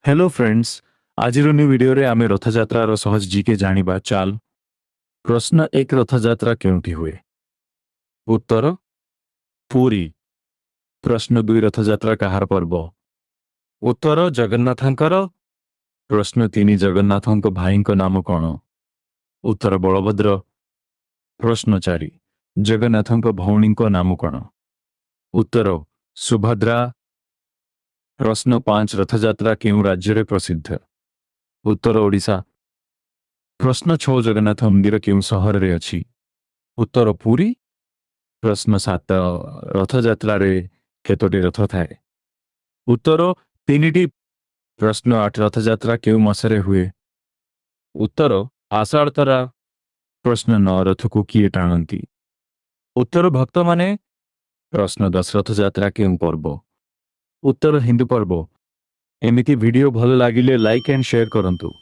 Hello friends, आजिर new video रे आमे रथयात्रार सहज जीके जानिबा चाल। प्रश्न एक, रथयात्रा केउंठी हुए? उत्तर पुरी। प्रश्न दुई, रथयात्रा काहार पर्व? उत्तर जगन्नाथंकर। प्रश्न तीन, जगन्नाथंक भाईंक नाम कौन? उत्तर बलभद्र। प्रश्न चारि, जगन्नाथंक भौणींक नाम कौन? उत्तर सुभद्रा। प्रश्न पांच, रथयात्रा केउ राज्य रे प्रसिद्ध? उत्तर ओडिशा। प्रश्न छह, जगन्नाथ मंदिर केउ सहर रे अछि? उत्तर पुरी। प्रश्न सात, रथयात्रा रे केतोटी रथ थाए? उत्तर तीनिटी। प्रश्न आठ, रथयात्रा केउ मासरे हुए? उत्तर आषाढ़ तरा। प्रश्न नौ, रथ को किए टाणती? उत्तर भक्त माने। प्रश्न दस, रथयात्रा केउ पर्व? उत्तर हिंदू पर्व। एमिति वीडियो भल लागिले लाइक एंड शेयर करंतु।